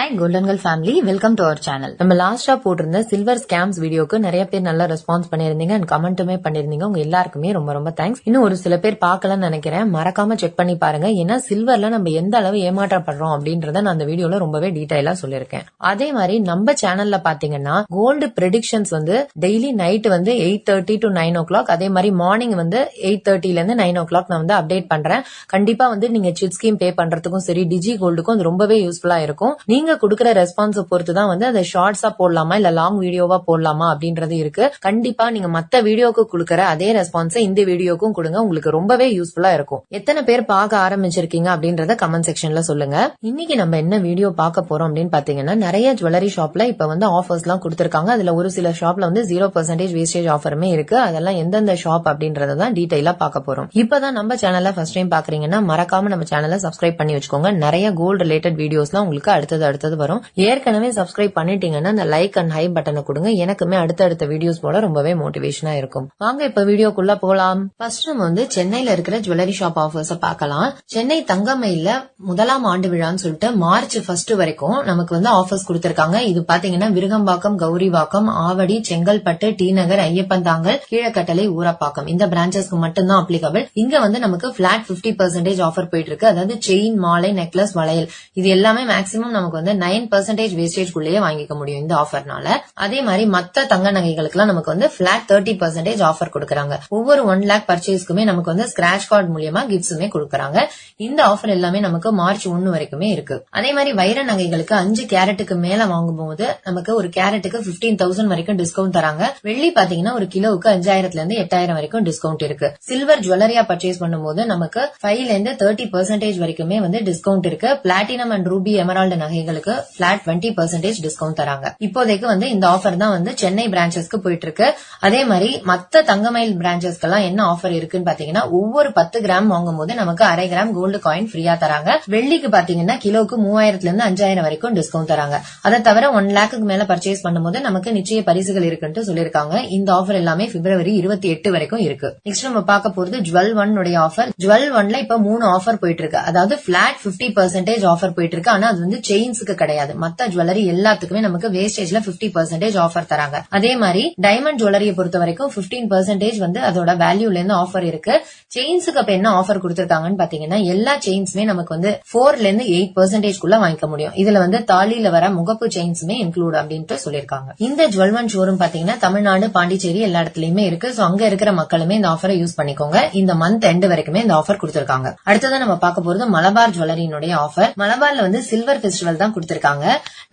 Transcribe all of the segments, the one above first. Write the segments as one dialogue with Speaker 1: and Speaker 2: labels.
Speaker 1: Hi golden girl family, welcome to our channel. நம்ம லாஸ்டா போட்டிருந்த சில்வர் ஸ்கேம்ஸ் வீடியோக்கு நிறைய பேர் நல்லா ரெஸ்பான்ஸ் பண்ணிருந்தீங்க அண்ட் கமெண்ட்டுமே பண்ணிருந்தீங்க. உங்க எல்லாருக்குமே ரொம்ப ரொம்ப தேங்க்ஸ். இன்னும் ஒரு சில பேர் பார்க்கலன்னு நினைக்கிறேன், மறக்காம செக் பண்ணி பாருங்க. ஏன்னா சில்வர்ல நம்ம எந்த அளவு ஏமாற்றப்படுறோம் அப்படின்றத நான் அந்த வீடியோல ரொம்பவே டீடைலா சொல்லியிருக்கேன். அதே மாதிரி நம்ம சேனல்ல பாத்தீங்கன்னா gold predictions daily night 8:30 to 9 o'clock, அதே மாதிரி மார்னிங் 8:30 ல இருந்து 9 o'clock நான் அப்டேட் பண்றேன். கண்டிப்பா நீங்க சிட் ஸ்கீம் பே பண்றதுக்கும் சரி, டிஜி கோல்டுக்கும் அது ரொம்பவே யூஸ்ஃபுல்லா இருக்கும். நீங்க கொடுக்கிற ரெஸ்பான்ஸ் பொறுத்து தான் அதை ஷார்ட்ஸா போடலாமா இல்ல லாங் வீடியோவா போடலாமா அப்படின்றது இருக்கு. கண்டிப்பா நீங்க மத்த வீடியோக்கு கொடுக்கிற அதே ரெஸ்பான்ஸ் இந்த வீடியோக்கும் கொடுங்க, உங்களுக்கு ரொம்பவே யூஸ்ஃபுல்லா இருக்கும். எத்தனை பேர் பார்க்க ஆரம்பிச்சிருக்கீங்க அப்படின்றத கமெண்ட் செக்ஷன்ல சொல்லுங்க. இன்னைக்கு நம்ம என்ன வீடியோ பார்க்க போறோம் அப்படின்னு பாத்தீங்கன்னா, நிறைய ஜுவல்லரி ஷாப்ல இப்ப ஆஃபர்ஸ் எல்லாம் கொடுத்திருக்காங்க. அதுல ஒரு சில ஷாப்ல 0% வேஸ்டேஜ் ஆஃபருமே இருக்கு. அதெல்லாம் எந்தெந்த ஷாப் அப்படின்றத தான் டீடைலா பார்க்க போறோம். இப்பதான் நம்ம சேனல்ல ஃபர்ஸ்ட் டைம் பாக்குறீங்கன்னா மறக்காம நம்ம சேனலை சப்ஸ்கிரைப் பண்ணி வச்சுக்கோங்க. நிறைய கோல்டு ரிலேட்டட் வீடியோஸ்லாம் உங்களுக்கு அடுத்தது வரும். ஏற்கனவே சப்ஸ்கிரைப் பண்ணிட்டீங்கன்னா அந்த லைக் அண்ட் ஹை பட்டனை கொடுங்க. எனக்குமே அடுத்தடுத்த வீடியோஸ் போல ரொம்பவே மோட்டிவேஷனா இருக்கும். வாங்க இப்ப வீடியோக்குள்ள போலாம். ஃபர்ஸ்ட் நம்ம சென்னையில இருக்கிற ஜுவல்லரி ஷாப் ஆஃபர்ஸ் பார்க்கலாம். சென்னை தங்கமயில முதலாம் ஆண்டு விழான்னு சொல்லிட்டு மார்ச் 1 வரைக்கும் நமக்கு ஆஃபர்ஸ் கொடுத்திருக்காங்க. இது பாத்தீங்கன்னா விருகம்பாக்கம், கௌரிவாக்கம், ஆவடி, செங்கல்பட்டு, டி நகர், ஐயப்பந்தாங்கல், கீழக்கட்டளை, ஊரப்பாக்கம் இந்த பிரான்சஸ்க்கு மட்டும்தான் அப்ளிகபிள். இங்க நமக்கு பிளாட் 50% ஆஃபர் போயிட்டு இருக்கு. அதாவது செயின், மாலை, நெக்லஸ், வளையல் இது எல்லாமே மேக்ஸிமம் நமக்கு 9% வேஸ்டேஜ் குள்ளேயே வாங்கிக்க முடியும் இந்த ஆஃபர்னால. அதே மாதிரி மத்த தங்க நகைகளுக்கு எல்லாம் நமக்கு பிளாட் 30% ஆஃபர் கொடுக்கறாங்க. ஒவ்வொரு 1 lakh பர்ச்சேஸ்க்குமே நமக்கு ஸ்கிராச் கார்டு மூலமா கிஃப்ட்ஸுமே கொடுக்கறாங்க. இந்த ஆஃபர் எல்லாமே நமக்கு மார்ச் 1 வரைக்குமே இருக்கு. அதே மாதிரி வைர நகைகளுக்கு 5 கேரட்டுக்கு மேல வாங்கும்போது நமக்கு ஒரு கேரட்டுக்கு 15,000 வரைக்கும் டிஸ்கவுண்ட் தராங்க. வெள்ளி பாத்தீங்கன்னா ஒரு கிலோவுக்கு 5,000 இருந்து 8,000 வரைக்கும் டிஸ்கவுண்ட் இருக்கு. சில்வர் ஜுவல்லரியா பர்ச்சேஸ் பண்ணும்போது நமக்கு 5 ல இருந்து 30% வரைக்குமே டிஸ்கவுண்ட் இருக்கு. பிளாட்டினம் அண்ட் ரூபி எமரால்டு நகைகளுக்கு பிளாட் 20% டிஸ்கவுண்ட் தராங்க. இப்போதைக்கு இந்த ஆஃபர் தான் சென்னை பிரான்சஸ்க்கு போயிட்டு இருக்கு. அதே மாதிரி மத்த தங்கமயில் பிரான்சஸ்க்கு எல்லாம் என்ன ஆஃபர் இருக்குன்னு பாத்தீங்கன்னா, ஒவ்வொரு 10 கிராம் வாங்கும்போது நமக்கு 1/2 கிராம் கோல்டு காயின் ஃப்ரீயா தராங்க. வெள்ளிக்கு பாத்தீங்கன்னா கிலோக்கு 3,000 இருந்து 5,000 வரைக்கும் டிஸ்கவுண்ட் தராங்க. அதை தவிர 1 lakhக்கு மேல பர்ச்சேஸ் பண்ணும்போது நமக்கு நிச்சய பரிசுகள் இருக்குன்னு சொல்லிருக்காங்க. இந்த ஆஃபர் எல்லாமே பிப்ரவரி 28 வரைக்கும் இருக்கு. நெக்ஸ்ட் நம்ம பார்க்க போறது ஜுவல் 1 உடைய ஆஃபர். ஜுவல் 1ல இப்ப 3 ஆஃபர் போயிட்டு இருக்கு. அதாவது பிளாட் 50% ஆஃபர் போயிட்டு இருக்கு. ஆனா அது செயின்ஸ்க்கு கிடையாது. மத்த ஜுவல்லரி எல்லாத்துக்குமே நமக்கு வேஸ்டேஜ்ல 50% ஆஃபர் தராங்க. அதே மாதிரி டைமண்ட் ஜுவல்லரியை பொறுத்த வரைக்கும் 15% அதோட வேல்யூல இருந்து ஆஃபர் இருக்கு. செயின்ஸுக்கு அப்ப என்ன ஆஃபர் கொடுத்திருக்காங்கன்னு பாத்தீங்கன்னா, எல்லா செயின்ஸுமே நமக்கு 4 ல இருந்து 8% குள்ள வாங்கிக்க முடியும். இதுல தாலியில வர முகப்பு செயின்ஸுமே இன்க்ளூட் அப்படின்ட்டு சொல்லிருக்காங்க. இந்த ஜுவல் 1 ஷோரூம் பாத்தீங்கன்னா தமிழ்நாடு, பாண்டிச்சேரி எல்லா இடத்துலயுமே இருக்கு. சோ அங்க இருக்கிற மக்களுமே இந்த ஆஃபரை யூஸ் பண்ணிக்கோங்க. இந்த மந்த் எண்ட் வரைக்குமே இந்த ஆஃபர் கொடுத்திருக்காங்க. அடுத்ததான் நம்ம பார்க்க போறது மலபார் ஜுவல்லரியினுடைய ஆஃபர். மலபார்ல சில்வர் பெஸ்டிவல் தான் கொடுத்திருக்காங்க.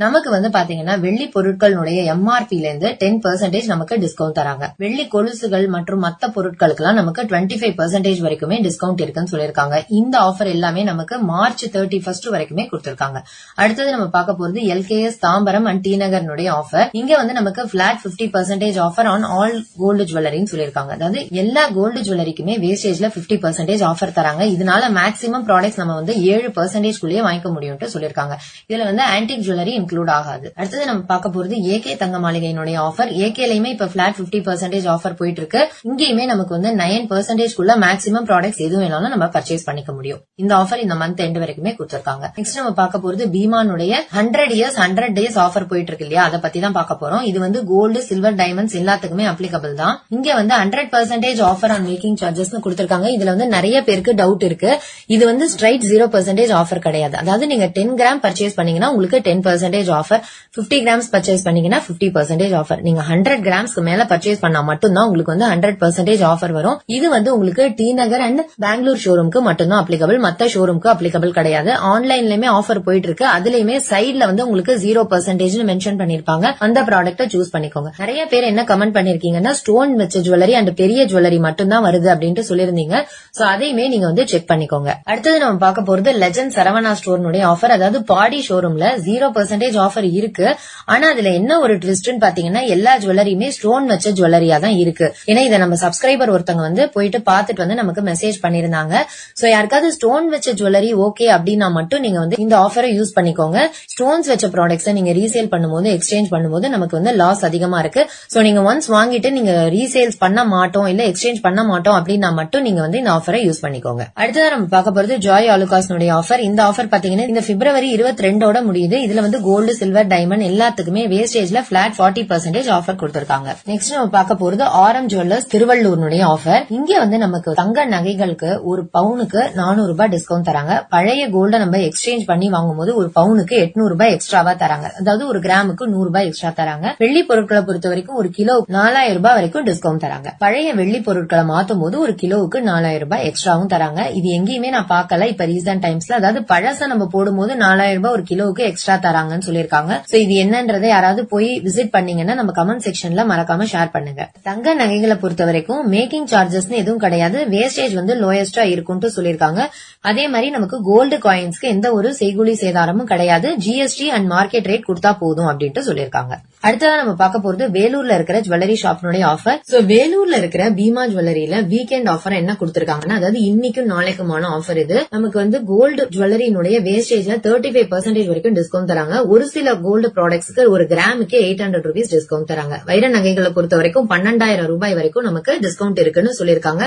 Speaker 1: நமக்கு பாத்தீங்கன்னா வெள்ளி பொருட்களுடைய எம்ஆர்பி ல இருந்து 10% நமக்கு டிஸ்கவுண்ட் தராங்க. வெள்ளி கொலுசுகள் மற்றும் மத்த பொருட்களுக்கு எல்லாம் நமக்கு 25% வரைக்குமே டிஸ்கவுண்ட் இருக்குன்னு சொல்லிருக்காங்க. இந்த ஆஃபர் எல்லாமே நமக்கு மார்ச் 31 வரைக்குமே கொடுத்திருக்காங்க. அடுத்தது நம்ம பார்க்க போறது LKS Tambaram and T Nagar offer. இங்க நமக்கு flat 50% offer on all gold ஜுவல்லரின்னு சொல்லிருக்காங்க. அதாவது எல்லா கோல்டு ஜுவல்லரிக்குமே வேஸ்டேஜ்ல 50% ஆஃபர் தராங்க. இதனால மேக்ஸிமம் ப்ராடக்ட்ஸ் நம்ம 7% குள்ளேயே வாங்கிக்க முடியும் சொல்லிருக்காங்க. இதுல ஆன்டிக் ஜுவல்லரி இன்க்ளூட் ஆகாது. அடுத்தது நம்ம பார்க்க போறது ஏகே தங்க மாளிகையினுடைய ஆஃபர். ஏகேலயுமே இப்ப பிளாட் 50% ஆஃபர் போயிட்டு இருக்கு. இங்கேயுமே நமக்கு 9% குள்ள மேக்ஸிமம் ப்ராடக்ட்ஸ் எதுவும் வேணாலும் நம்ம பர்ச்சேஸ் பண்ணிக்க முடியும். இந்த ஆஃபர் இந்த மந்த் எண்ட் வரைக்குமே கொடுத்திருக்காங்க. நெக்ஸ்ட் நம்ம பார்க்க போறது பீமானுடைய 100 years 100 days ஆஃபர் போயிட்டு இருக்கு இல்லையா, அதை பத்தி தான் பார்க்க போறோம். இது கோல்டு, சில்வர், டைமண்ட்ஸ் எல்லாத்துக்குமே அப்ளிகபிள் தான். இங்க 100% ஆஃபர் ஆன் மேக்கிங் சார்ஜஸ் கொடுத்திருக்காங்க. இதுல நிறைய பேருக்கு டவுட் இருக்கு. இது ஸ்ட்ரைட் 0% ஆஃபர் கிடையாது. அதாவது நீங்க 10 கிராம் பர்ச்சேஸ் பண்ணீங்கன்னா உங்களுக்கு 10% ஆஃபர், 50 கிராம்ஸ் பர்ச்சேஸ் பண்ணீங்கன்னா 50% ஆஃபர். நீங்க 100 கிராம்ஸ்க்கு மேல பர்ச்சேஸ் பண்ணா மட்டும்தான் உங்களுக்கு 100% ஆஃபர் வரும். இது உங்களுக்கு டி நகர் அண்ட் பெங்களூர் ஷோரூம்க்கு மட்டும்தான் அப்ளிகபிள், மத்த ஷோரூம்க்கு அப்ளிகபிள் கிடையாது. ஆன்லைன்லயுமே ஆஃபர் போயிட்டு இருக்கு. அதுலயுமே சைட்ல உங்களுக்கு 0% மென்ஷன் பண்ணிருப்பாங்க. அந்த ப்ராடக்ட்டை சூஸ் பண்ணிக்கோங்க. நிறைய பேர் என்ன கமெண்ட் பண்ணிருக்கீங்கன்னா, ஸ்டோன் வச்ச ஜுவல்லரி அண்ட் பெரிய ஜுவல்லரி மட்டும்தான் வருது அப்படின்ட்டு சொல்லிருந்தீங்க. சோ அதையுமே நீங்க செக் பண்ணிக்கோங்க. அடுத்தது நம்ம பார்க்க போறது லெஜண்ட் சரவணா ஸ்டோர்னுடைய ஆஃபர். அதாவது பாடி ஷோரூம்ல 0% ஆஃபர் இருக்கு. ஆனா அதுல என்ன ஒரு ட்விஸ்ட்னு பாத்தீங்கன்னா, எல்லா ஜுவல்லரியுமே ஸ்டோன் வச்ச ஜுவல்லரியா தான் இருக்கு. ஏன்னா இதை நம்ம சப்ஸ்கிரைபர் ஒருத்தவங்க போயிட்டு பாத்துட்டு நமக்கு மெசேஜ் பண்ணிருந்தாங்க. சோ யாருக்காவது ஸ்டோன் வச்ச ஜுவல்லரி ஓகே அப்படின்னா மட்டும் நீங்க இந்த ஆஃபரை யூஸ் பண்ணிக்கோங்க. ஸ்டோன்ஸ் வச்ச ப்ராடக்ட்ஸ் நீங்க ரீசேல் பண்ணும்போது, எக்ஸ்சேஞ்ச் பண்ணும்போது நமக்கு லாஸ் அதிகமா இருக்கு. சோ நீங்க ஒன்ஸ் வாங்கிட்டு நீங்க ரீசேல்ஸ் பண்ண மாட்டோம் இல்ல எக்ஸ்சேஞ்ச் பண்ண மாட்டோம் அப்படின்னா மட்டும் நீங்க இந்த ஆஃபரை யூஸ் பண்ணிக்கோங்க. அடுத்ததான் நம்ம பார்க்க போறது ஜாய் ஆலுகாஸ் ஆஃபர். இந்த ஆஃபர் பாத்தீங்கன்னா இந்த பிப்ரவரி 22 இதோட முடியுது. இதுல வந்து கோல்டு, சில்வர், டைமண்ட் எல்லாத்துக்குமே வேஸ்டேஜ்ல பிளாட் 40% ஆஃபர் கொடுத்திருக்காங்க. நெக்ஸ்ட் நம்ம பார்க்க போறது ஆரம் ஜுவல்லர்ஸ் திருவள்ளூர்னுடைய ஆஃபர். இங்க வந்து நமக்கு தங்க நகைகளுக்கு ஒரு பவுனுக்கு 400 ரூபாய் டிஸ்கவுண்ட் தராங்க. பழைய கோல்ட நம்ம எக்ஸ்சேஞ்ச் பண்ணி வாங்கும்போது ஒரு பவுனுக்கு 800 ரூபாய் எக்ஸ்ட்ராவா தராங்க. அதாவது ஒரு கிராமுக்கு 100 ரூபாய் எக்ஸ்ட்ரா தராங்க. வெள்ளி பொருட்களை பொறுத்த வரைக்கும் ஒரு கிலோ 4000 ரூபாய் வரைக்கும் டிஸ்கவுண்ட் தராங்க. பழைய வெள்ளி பொருட்களை மாத்தும் போது ஒரு கிலோவுக்கு 4000 ரூபாய் எக்ஸ்ட்ராவும் தராங்க. இது எங்கேயுமே நான் பார்க்கல இப்ப ரீசன்ட் டைம்ஸ்ல. அதாவது பழச நம்ம போடும்போது 4000 ரூபாய் ஒரு கிலோவுக்கு எக்ஸ்ட்ரா தராங்கன்னு சொல்லிருக்காங்க. சோ இது என்னன்றதை யாராவது போய் விசிட் பண்ணீங்கன்னா நம்ம கமெண்ட் செக்ஷன்ல மறக்காம ஷேர் பண்ணுங்க. தங்க நகைகளை பொறுத்த வரைக்கும் மேக்கிங் சார்ஜஸ் எதுவும் கிடையாது. வேஸ்டேஜ் வந்து லோயஸ்டா இருக்கும்னு சொல்லிருக்காங்க. அதே மாதிரி நமக்கு கோல்டு காயின்ஸ்க்கு எந்த ஒரு செய்கூலி சேதாரமும் கிடையாது. ஜிஎஸ்டி அண்ட் மார்க்கெட் ரேட் கொடுத்தா போதும் அப்படின்ட்டு சொல்லிருக்காங்க. அடுத்ததா நம்ம பார்க்க போறது வேலூர்ல இருக்கிற ஜுவல்லரி ஷாப்னுடைய ஆஃபர். சோ வேலூர்ல இருக்கிற பீமா ஜுவல்லரியில வீக்கெண்ட் ஆஃபர் என்ன கொடுத்திருக்காங்கன்னா, அதாவது இன்னைக்கும் நாளைக்குமான ஆஃபர் இது. நமக்கு வந்து கோல்டு ஜுவல்லரியினுடைய வேஸ்டேஜ்ல 35% வரைக்கும் டிஸ்கவுண்ட் தராங்க. ஒரு சில கோல்டு ப்ராடக்ட்ஸ்க்கு ஒரு கிராமுக்கு 800 ரூபீஸ் டிஸ்கவுண்ட் தராங்க. வைர நகைகளை பொறுத்த வரைக்கும் 12,000 ரூபாய் வரைக்கும் நமக்கு டிஸ்கவுண்ட் இருக்குன்னு சொல்லிருக்காங்க.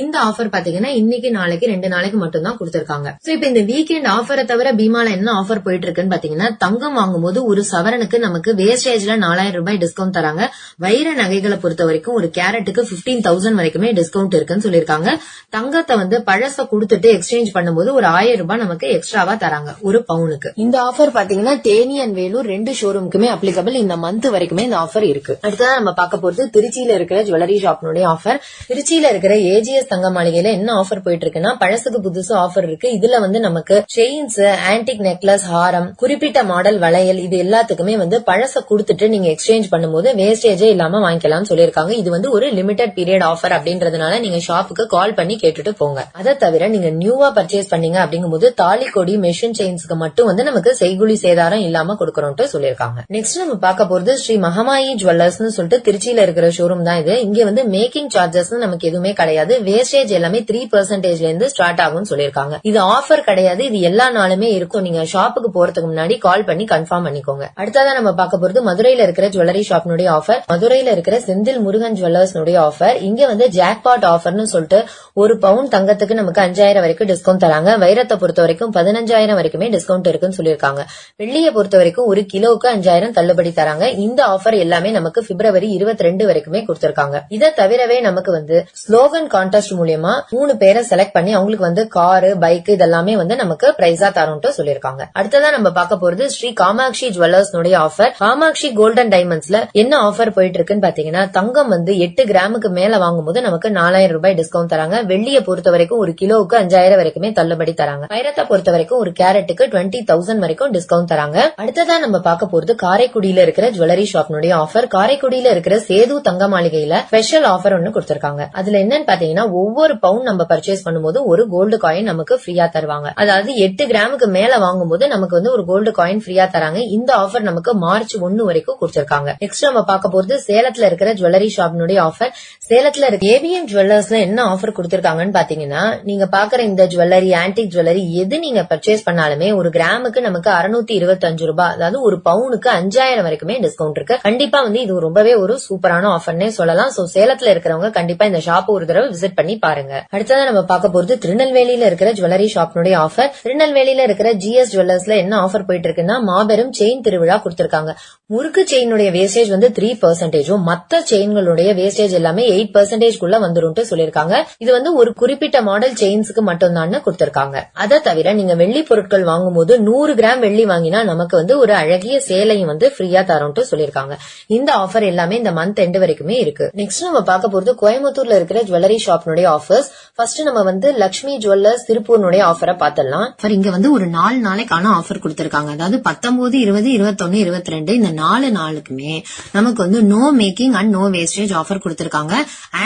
Speaker 1: இந்த ஆஃபர் பாத்தீங்கன்னா இன்னைக்கு நாளைக்கு 2 நாளைக்கு மட்டும் தான் கொடுத்திருக்காங்க. சோ இப்ப இந்த வீக்கெண்ட் ஆஃபரை தவிர பீமால என்ன ஆஃபர் போயிட்டு இருக்குன்னு பாத்தீங்கன்னா, தங்கம் வாங்கும்போது ஒரு சவரனுக்கு நமக்கு வேஸ்டேஜ்ல 4000 ரூபாய் டிஸ்கவுண்ட் தராங்க. வைர நகைகளை பொறுத்த வரைக்கும் ஒரு கேரட்டுக்கு 15,000 வரைக்குமே டிஸ்கவுண்ட் இருக்குன்னு சொல்லிருக்காங்க. தங்கத்தை வந்து பழச கொடுத்துட்டு எக்ஸ்சேஞ்ச் பண்ணும்போது ஒரு 1000 ரூபாய் நமக்கு எக்ஸ்ட்ராவா தராங்க ஒரு பவுனுக்கு. இந்த ஆஃபர் பாத்தீங்கன்னா தேனி அண்ட் வேலூர் 2 ஷோரூமுக்குமே அப்ளிகபிள். இந்த மந்த் வரைக்குமே இந்த ஆஃபர் இருக்கு. அடுத்ததான் நம்ம பார்க்க போறது திருச்சியில இருக்கிற ஜுவல்லரி ஷாப்னுடைய ஆஃபர். திருச்சியில இருக்கிற ஏஜிஎஸ் தங்க மாளிகையில என்ன ஆஃபர் போயிட்டு இருக்குன்னா, பழசுக்கு புதுசு ஆஃபர் இருக்கு. இதுல வந்து நமக்கு செயின்ஸ், ஆன்டிக் நெக்லஸ், ஹாரம், குறிப்பிட்ட மாடல் வளையல் இது எல்லாத்துக்குமே வந்து பழச கொடுத்துட்டு நீங்க எக்ஸ்சேஞ்ச் பண்ணும்போது வேஸ்டேஜே இல்லாம வாங்கிக்கலாம் சொல்லிருக்காங்க. இது வந்து ஒரு லிமிடெட் பீரியட் ஆஃபர் அப்படின்றதுனால நீங்க ஷாப்புக்கு கால் பண்ணி கேட்டுட்டு போங்க. அதை தவிர நீங்க நியூவா பர்ச்சேஸ் பண்ணீங்க அப்படிங்கும்போது தாலி கொடி, மெஷின் செயின்ஸ்க்கு மட்டும் வந்து நமக்கு செய்குலி சேதாரம் இல்லாம கொடுக்கறோம்ட்டு சொல்லிருக்காங்க. நெக்ஸ்ட் நம்ம பார்க்க போறது ஸ்ரீ மகமாயி ஜுவல்லர்ஸ் சொல்லிட்டு திருச்சியில இருக்கிற ஷோரூம் தான் இது. இங்க வந்து மேக்கிங் சார்ஜஸ் நமக்கு எதுவுமே கிடையாது. வேஸ்டேஜ் எல்லாமே 3% இருந்து ஸ்டார்ட் ஆகும் சொல்லிருக்காங்க. இது ஆஃபர் கிடையாது. இது எல்லா நாளுமே இருக்கும். நீங்க ஷாப்புக்கு போறதுக்கு முன்னாடி கால் பண்ணி கன்ஃபார்ம் பண்ணிக்கோங்க. அடுத்ததான் நம்ம பார்க்க போறது மதுரையில இருக்கிற ஜுவல்லரி ஷாப்னுடைய ஆஃபர். மதுரையில இருக்கிற செந்தில் முருகன் ஜுவல்லர்ஸ் ஆஃபர். இங்க வந்து ஜாக்பாட் ஆஃபர்னு சொல்லிட்டு ஒரு பவுன் தங்கத்துக்கு நமக்கு 5000 வரைக்கும் டிஸ்கவுண்ட் தராங்க. வைரத்தை பொறுத்த வரைக்கும் 15,000 வரைக்குமே டிஸ்கவுண்ட் இருக்குன்னு சொல்லிருக்காங்க. வெள்ளியை பொறுத்த வரைக்கும் ஒரு கிலோவுக்கு 5000 தள்ளுபடி தராங்க. இந்த ஆஃபர் எல்லாமே நமக்கு பிப்ரவரி 22 வரைக்குமே கொடுத்திருக்காங்க. இதை தவிரவே நமக்கு வந்து ஸ்லோகன் கான்டெஸ்ட் மூலியமா 3 பேரை செலக்ட் பண்ணி அவங்களுக்கு வந்து காரு, பைக் இதெல்லாமே வந்து நமக்கு பிரைஸா தரோம்ட்டு சொல்லிருக்காங்க. அடுத்ததான் நம்ம பார்க்க போறது Sri Kamatchi jewellers offer. Kamatchi golden டைமண்ட்ஸ்ல என்ன ஆஃபர் போயிட்டு இருக்குன்னு பாத்தீங்கன்னா, தங்கம் வந்து 8 கிராமுக்கு மேல வாங்கும்போது நமக்கு 4000 ரூபாய் டிஸ்கவுண்ட் தராங்க. வெள்ளியை பொறுத்த வரைக்கும் ஒரு கிலோவுக்கு 5000 வரைக்குமே தள்ளுபடி தராங்க. வைரத்தை பொறுத்த வரைக்கும் ஒரு கேரட்டுக்கு 20,000 வரைக்கும் டிஸ்கவுண்ட் தராங்க. அடுத்ததான் நம்ம பார்க்க போறது காரைக்குடியில இருக்கிற ஜுவல்லரி ஷாப்னுடைய ஆஃபர். காரைக்குடியில இருக்கிற சேது தங்க மாளிகையில ஸ்பெஷல் ஆஃபர் ஒன்னு கொடுத்திருக்காங்க. அதுல என்னன்னு பாத்தீங்கன்னா, ஒவ்வொரு பவுன் நம்ம பர்ச்சேஸ் பண்ணும்போது ஒரு கோல்டு காயின் நமக்கு ஃப்ரீயா தருவாங்க. அதாவது 8 கிராமுக்கு மேல வாங்கும்போது நமக்கு வந்து ஒரு கோல்டு காயின் ஃப்ரீயா தராங்க. இந்த ஆஃபர் நமக்கு மார்ச் 1 வரைக்கும் கொடுத்திருக்காங்க. நெக்ஸ்ட் நம்ம பார்க்க போறது சேலத்துல இருக்கிற ஜுவல்லரி ஷாப்னுடைய ஆஃபர். சேலத்துல இருக்க ஏவிஎம் ஜுவல்லர்ஸ்ல என்ன ஆஃபர் கொடுத்திருக்காங்கன்னு பாத்தீங்கன்னா, நீங்க பாக்குற இந்த ஜுவல்லரி, ஆன்டிக் ஜுவல்லரி எது நீங்க பர்ச்சேஸ் பண்ணாலுமே ஒரு கிராமுக்கு நமக்கு 625 ரூபாய், அதாவது ஒரு பவுனுக்கு 5000 வரைக்குமே டிஸ்கவுண்ட் இருக்கு. கண்டிப்பா வந்து இது ரொம்பவே ஒரு சூப்பரான ஆஃபர்னே சொல்லலாம். சோ சேலத்துல இருக்கிறவங்க கண்டிப்பா இந்த ஷாப் ஒரு தடவை விசிட் பண்ணி பாருங்க. அடுத்ததான் நம்ம பார்க்க போறது திருநெல்வேலியில இருக்கிற ஜுவல்லரி ஷாப்னுடைய ஆஃபர். திருநெல்வேலியில இருக்கிற ஜிஎஸ் ஜுவல்லர்ஸ்ல என்ன ஆஃபர் போயிட்டு இருக்குன்னா, மாபெரும் செயின் திருவிழா கொடுத்திருக்காங்க. முறுக்கு செயினுடைய வேஸ்டேஜ் வந்து 3%, மத்த செயின்களுடைய வேஸ்டேஜ் எல்லாமே 8% வந்துரும் சொல்லிருக்காங்க. இது வந்து ஒரு குறிப்பிட்ட மாடல் செயின்ஸ்க்கு மட்டும் தான் கொடுத்திருக்காங்க. அதை தவிர நீங்க வெள்ளி பொருட்கள் வாங்கும் போது 100 கிராம் வெள்ளி வாங்கினா நமக்கு வந்து ஒரு அழகிய சேலையும் வந்து ஃப்ரீயா தரும் சொல்லிருக்காங்க. இந்த ஆஃபர் எல்லாமே இந்த மந்த் எண்ட் வரைக்குமே இருக்கு. நெக்ஸ்ட் நம்ம பார்க்க போறது கோயம்புத்தூர்ல இருக்கிற ஜுவல்லரி ஷாப்னுடைய ஆஃபர்ஸ். ஃபர்ஸ்ட் நம்ம வந்து லட்சுமி ஜுவல்லர்ஸ் திருப்பூர்னுடைய ஆஃபரை பார்த்தலாம். இங்க வந்து ஒரு 4 நாளைக்கான ஆஃபர் கொடுத்திருக்காங்க. அதாவது 19, 20, 21, 22 இந்த 4 நாளுக்குமே நமக்கு வந்து no making and no wastage offer கொடுத்திருக்காங்க.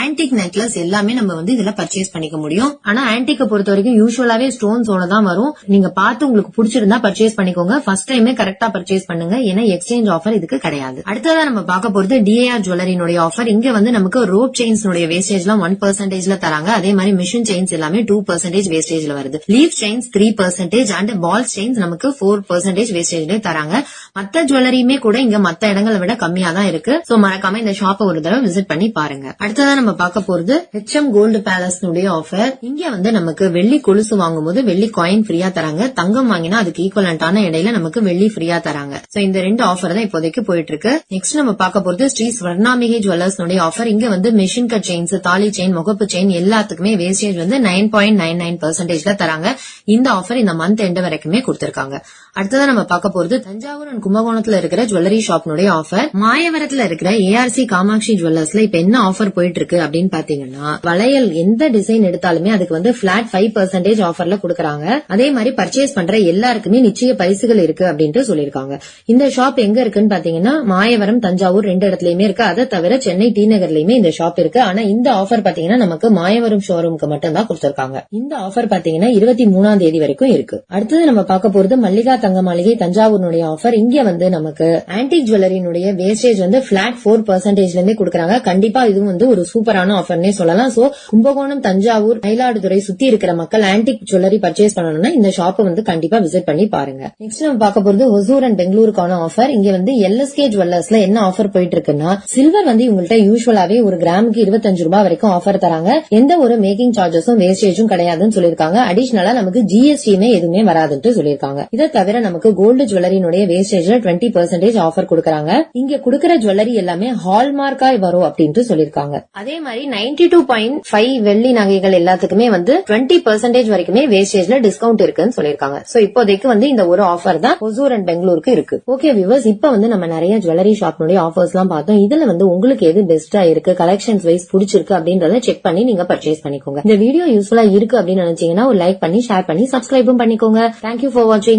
Speaker 1: ஆன்டிக் நெக்லஸ் எல்லாமே நம்ம வந்து இதுல பர்ச்சேஸ் பண்ணிக்க முடியும். ஆனா ஆன்டிக்க பொறுத்த வரைக்கும் யூசுவலாவே ஸ்டோன்ஸோட தான் வரும். நீங்க பார்த்து உங்களுக்கு பிடிச்சிருந்தா பர்ச்சேஸ் பண்ணிக்கோங்க. ஃபர்ஸ்ட் டைமே கரெக்டா பர்ச்சேஸ் பண்ணுங்க. ஏன்னா எக்ஸ்சேஞ்ச் ஆஃபர் இதுக்கு கிடையாது. அடுத்ததா நம்ம பார்க்க போறது டிஏஆர் ஜுவல்லரினுடைய ஆஃபர். இங்க வந்து நமக்கு ரோப் செயின்ஸ் வேஸ்டேஜ்லாம் 1% தராங்க. அதே மாதிரி மிஷின் செயின்ஸ் எல்லாமே 2% வேஸ்டேஜ்ல வருது. Leaf chains 3% and ball chains நமக்கு 4% வேஸ்டேஜ் தராங்க. மத்த ஜுவல்லரியுமே கூட இங்க மத்த இடங்களை விட கம்மியா தான் இருக்கு. சோ மறக்காம இந்த ஷாப்பை ஒரு தடவை விசிட் பண்ணி பாருங்க. அடுத்ததா நம்ம பார்க்க போறது HM கோல்டு பேலஸ் ஆஃபர். இங்க வந்து நமக்கு வெள்ளி கொலுசு வாங்கும் போது வெள்ளி காயின் ஃப்ரீயா தராங்க. தங்கம் வாங்கினா அதுக்கு ஈக்குவலண்டான இடையில நமக்கு வெள்ளி ஃப்ரீயா தராங்க. சோ இந்த 2 ஆஃபர் தான் இப்போதைக்கு போயிட்டு இருக்கு. நெக்ஸ்ட் நம்ம பார்க்க போறது ஸ்ரீ ஸ்வர்ணாம்பிகை ஜுவல்லர்ஸ் ஆஃபர். இங்க வந்து மிஷின் கட் செயின்ஸ், தாலி செயின், முகப்பு செயின் எல்லாத்துக்குமே வேஸ்டேஜ் வந்து 9.99% தராங்க. இந்த ஆஃபர் இந்த மந்த் எண்ட் வரைக்குமே கொடுத்திருக்காங்க. அடுத்ததான் நம்ம பார்க்க போறது தஞ்சாவூர் அண்ட் கும்பகோணத்துல இருக்கிற ஜுவல்லரி ஷாப்னுடைய ஆஃபர். மாயவரத்துல இருக்கிற ARC காமாட்சி ஜுவல்லர்ஸ்ல இப்ப என்ன ஆஃபர் போயிட்டு இருக்கு அப்படின்னு பாத்தீங்கன்னா, வளையல் எந்த டிசைன் எடுத்தாலுமே அதுக்கு வந்து பிளாட் 5% ஆஃபர்ல கொடுக்கறாங்க. அதே மாதிரி பர்ச்சேஸ் பண்ற எல்லாருக்குமே நிச்சய பரிசுகள் இருக்கு அப்படின்ட்டு சொல்லிருக்காங்க. இந்த ஷாப் எங்க இருக்குன்னு பாத்தீங்கன்னா, மாயவரம், தஞ்சாவூர் 2 இடத்துலயுமே இருக்கு. அதை தவிர சென்னை டி நகர்லயுமே இந்த ஷாப் இருக்கு. ஆனா இந்த ஆஃபர் பாத்தீங்கன்னா நமக்கு மாயவரம் ஷோரூமுக்கு மட்டும் தான் கொடுத்திருக்காங்க. இந்த ஆஃபர் பாத்தீங்கன்னா 23ஆம் தேதி வரைக்கும் இருக்கு. அடுத்தது நம்ம பார்க்க போறது மல்லிகா தங்க மாளிகை தஞ்சாவூர்னுடைய ஆஃபர். இங்க வந்து நமக்கு ஆன்டிக் ஜுவல்லரினுடைய வேஸ்டேஜ் வந்து பிளாட் 4%ல இருந்தே கொடுக்கறாங்க. கண்டிப்பா இதுவும் வந்து ஒரு சூப்பரான ஆஃபர்னே சொல்லலாம். சோ கும்பகோணம், தஞ்சாவூர், மயிலாடுதுறை சுத்தி இருக்கிற மக்கள் ஆன்டிக் ஜுவல்லரி பர்ச்சேஸ் பண்ணணும்னா இந்த ஷாப்பை வந்து கண்டிப்பா விசிட் பண்ணி பாருங்க. நெக்ஸ்ட் நம்ம பார்க்க போறது ஒசூர் அண்ட் பெங்களூருக்கான ஆஃபர். இங்க வந்து LSK ஜுவல்லர்ஸ்ல என்ன ஆஃபர் போயிட்டு இருக்குன்னா, சில்வர் வந்து இவங்கள்ட்ட யூசுவலாவே ஒரு கிராமுக்கு 25 ரூபாய் வரைக்கும் ஆஃபர் தராங்க. எந்த ஒரு மேக்கிங் சார்ஜஸும் வேஸ்டேஜும் கிடையாதுன்னு சொல்லிருக்காங்க. அடிஷனலா நமக்கு GST-மே எதுவுமே வராதுன்னு சொல்லிருக்காங்க. இதை தவிர நமக்கு கோல்டு ஜுவல்லரினுடைய வேஸ்டேஜ்ல 20% ஆஃபர் கொடுக்கறாங்க. இங்க கொடுக்கற ஜுவல்லரி எல்லாமே ஹால்மார்க்கா வரும் அப்படின்ட்டு சொல்லிருக்காங்க. அதே மாதிரி 92.5 வெள்ளி நகைகள் எல்லாத்துக்குமே வந்து 20% வரைக்குமே வேஸ்டேஜ்ல டிஸ்கவுண்ட் இருக்குன்னு சொல்லிருக்காங்க. சோ இப்போதைக்கு வந்து இந்த ஒரு ஆஃபர் தான் ஒசூர் அண்ட் பெங்களூருக்கு இருக்கு. ஓகே வியூவர்ஸ், இப்ப வந்து நம்ம நிறைய ஜுவல்லரி ஷாப்னுடைய ஆஃபர்ஸ் எல்லாம் பார்த்தோம். இதுல வந்து உங்களுக்கு எது பெஸ்டா இருக்கு, கலெக்ஷன்ஸ் வைஸ் பிடிச்சிருக்கு அப்படின்றத செக் பண்ணி நீங்க பர்ச்சேஸ் பண்ணிக்கோங்க. இந்த வீடியோ யூஸ்ஃபுல்லா இருக்கு அப்படின்னு நினைச்சீங்கன்னா ஒரு லைக் பண்ணி, ஷேர் பண்ணி, சப்ஸ்கிரைபும் பண்ணிக்கோங்க. தேங்க்யூ ஃபார் வாட்சிங்.